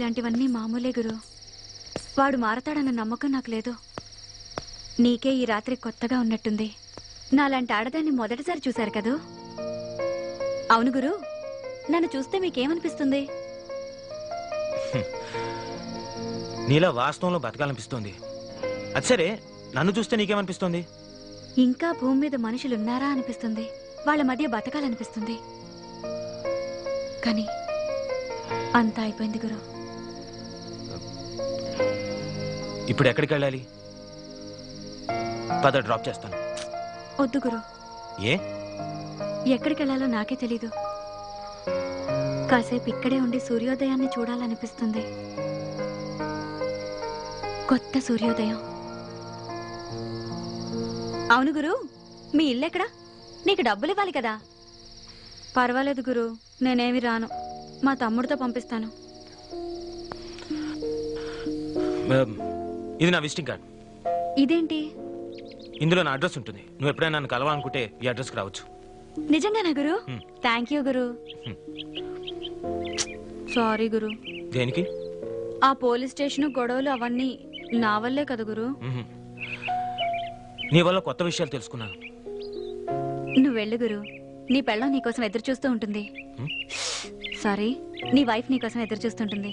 ఇలాంటివన్నీ మామూలే గురు. వాడు మారతాడన్న నమ్మకం నాకు లేదు. నీకే ఈ రాత్రి కొత్తగా ఉన్నట్టుంది. నాలాంటి ఆడదాన్ని మొదటిసారి చూశారు కదూ? అవును గురు, నన్ను చూస్తే మీకేమనిపిస్తుంది? నీలా వాస్తవంలో బతకాలనిపిస్తోంది. అది సరే, నన్ను చూస్తే నీకేమనిపిస్తోంది? ఇంకా భూమి మీద మనుషులున్నారా అనిపిస్తుంది. వాళ్ళ మధ్య బతకాలనిపిస్తుంది. కానీ అంతా అయిపోయింది గురు. ఇప్పుడు ఎక్కడికి వెళ్ళాలి? పద, డ్రాప్ చేస్తాను. వద్దు గురు. ఏ? ఎక్కడికి వెళ్ళాలో నాకే తెలీదు. కాసేపు ఇక్కడే ఉండి సూర్యోదయాన్ని చూడాలనిపిస్తుంది. కొత్త సూర్యోదయం. అవును గురు, మీ ఇల్లెక్కడా? నీకు డబ్బులు ఇవ్వాలి కదా. పర్వాలేదు గురు, నేనేమి రాను. మా తమ్ముడితో పంపిస్తాను. ఇది నా విజిటింగ్ కార్డ్. ఇదేంటి? ఇందులో నా అడ్రస్ ఉంటుంది. నువ్వు ఎప్పుడైనా నన్ను కలవాలనుకుంటే ఈ అడ్రస్కి రావచ్చు. నిజంగానా గురు? థ్యాంక్ యూ గురు. సారీ గురు. దేనికి? ఆ పోలీస్ స్టేషన్ గొడవలు అవన్నీ నా వల్లే కదా గురు. నీ వల్ల కొత్త విషయాలు తెలుసుకున్నాను. నువ్వు వెళ్ళు గురు. నీ పెళ్ళం నీకోసం ఎదురు చూస్తూ ఉంటుంది. సారీ, నీ వైఫ్ నీకోసం ఎదురు చూస్తుంటుంది.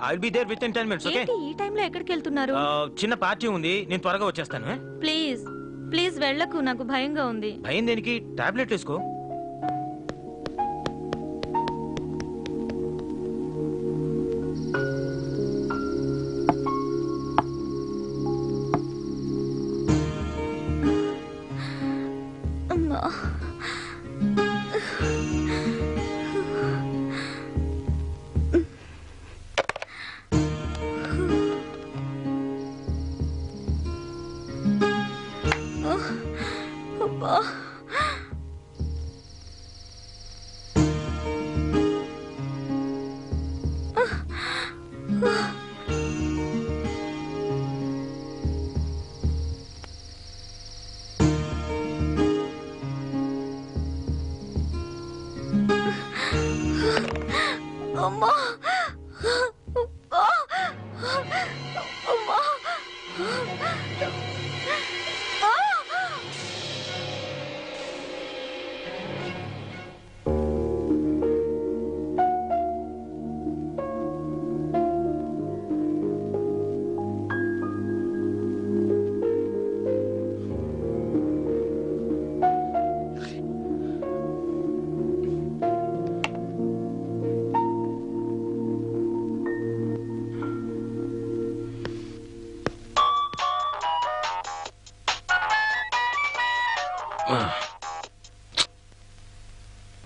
I'll be there within 10 minutes, okay? ఈ టైంలో ఎక్కడికి వెళ్తున్నారు? చిన్న పార్టీ ఉంది, నేను త్వరగా వచ్చేస్తాను. ప్లీజ్ ప్లీజ్ వెళ్ళకు, నాకు భయంగా ఉంది. భయం దేనికి? టాబ్లెట్ వేసుకో.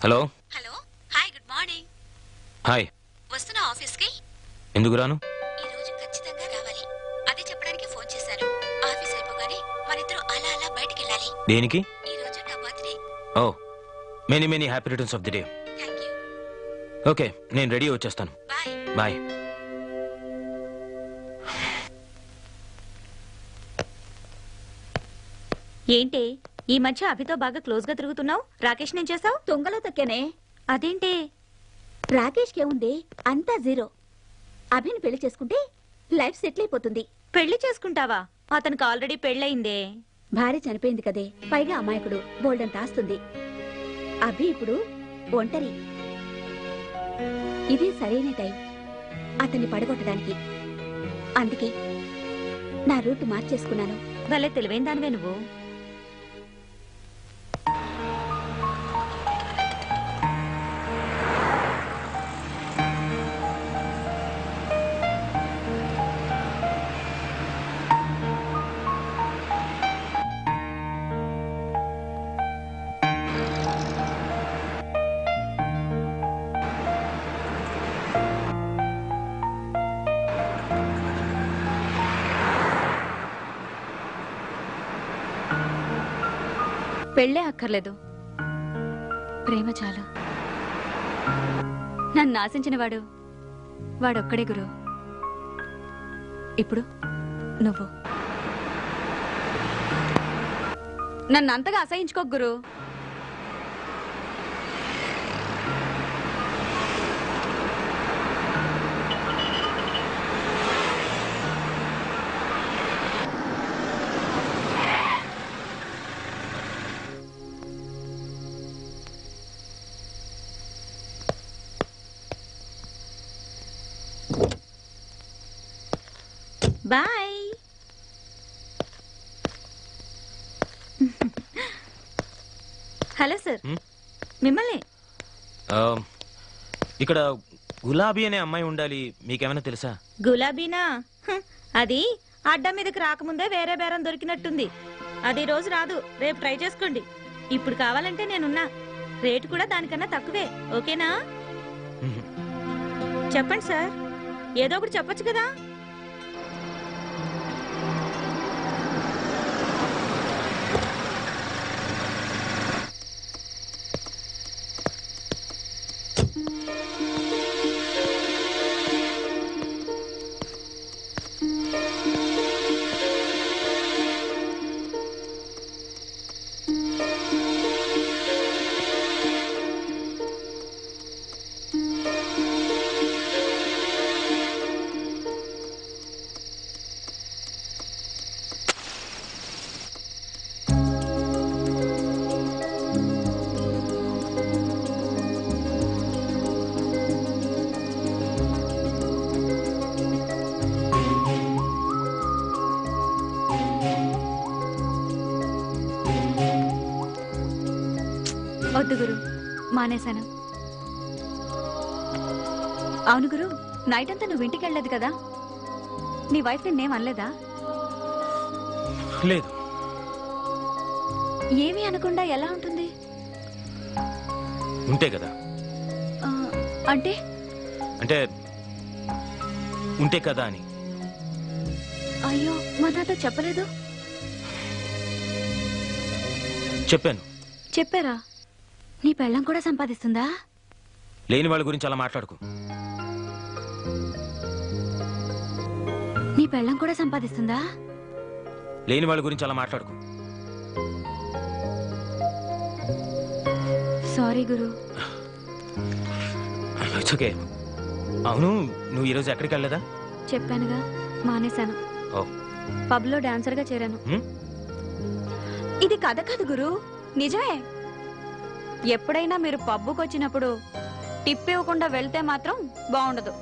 Hello. Hello, hi, good morning. Hi. వస్తున్నా ఆఫీస్కి? ఎందుకు రాను? ఈ రోజు ఖచ్చితంగా రావాలి. అదే చెప్పడానికి ఫోన్ చేశాను. ఆఫీస్ అయిపోగానే మనిద్దరం అలా అలా బయటికి వెళ్ళాలి. దేనికి? ఈ రోజు నా birthday. Oh, many many happy returns of the day. Thank you. Okay, నేను రెడీ వచ్చేస్తాను. బాయ్. బాయ్. ఏంటి ఈ మధ్య అభితో బాగా క్లోజ్ గా తిరుగుతున్నావు? రాకేష్ నేను చేసావు? తొంగలో తక్కేనే. అదేంటి? రాకేష్కి ఏముంది, అంతా జీరో. అభిని పెళ్లి చేసుకుంటే లైఫ్ సెటిల్ అయిపోతుంది. పెళ్లి చేసుకుంటావా? అతనికి ఆల్రెడీ పెళ్ళయిందే. భార్య చనిపోయింది కదే, పైగా అమాయకుడు, బోల్డంత ఆస్తుంది. అభి ఇప్పుడు ఒంటరి. ఇది సరైన టైం అతన్ని పడగొట్టడానికి. అందుకే నా రూట్ మార్చేసుకున్నాను. భలే తెలివైన దానివే నువ్వు. పెళ్ళే అక్కర్లేదు, ప్రేమ చాలు. నన్ను ఆశించిన వాడొక్కడే గురు. ఇప్పుడు నువ్వు నన్ను అంతగా అసహించుకోకు గురు. బాయ్. హలో సార్, మిమ్మల్ని. ఇక్కడ గులాబీ అనే అమ్మాయి ఉండాలి, మీకేమైనా తెలుసా? గులాబీనా? అది అడ్డా మీదకి రాకముందే వేరే బేరం దొరికినట్టుంది. అది ఈ రోజు రాదు, రేపు ట్రై చేసుకోండి. ఇప్పుడు కావాలంటే నేనున్నా. రేటు కూడా దానికన్నా తక్కువే. ఓకేనా? చెప్పండి సార్, ఏదో ఒకటి చెప్పొచ్చు కదా. వద్దు గురు, మానేశాను. అవును గురు, నైట్ అంతా నువ్వు ఇంటికి వెళ్ళలేదు కదా? నీ వైఫ్ నిన్నేం అనలేదా? లేదు. ఏమీ అనకుండా ఎలా ఉంటుంది? ఉంటే కదా. ఆ, అంటే అంటే ఉంటే కదా అని. అయ్యో, మా నాతో చెప్పలేదు. చెప్పాను. చెప్పారా? నీ పెళ్ళం కూడా సంపాదిస్తుందా? లేని వాళ్ళ గురించి అలా మాట్లాడుకో. నీ పెళ్ళం కూడా సంపాదిస్తుందా? లేని వాళ్ళ గురించి అలా మాట్లాడుకో. Sorry Guru. It's okay. అవును, నువ్వు ఈరోజు ఎక్కడికి వెళ్ళలేదా? చెప్పానుగా, మానేశాను. ఓ, పబ్లో డాన్సర్గా చేరాను. ఇది కథ కాదు గురు, నిజమే. ఎప్పుడైనా మీరు పబ్బుకి వచ్చినప్పుడు టిప్ ఇవ్వకుండా వెళ్తే మాత్రం బాగుండదు.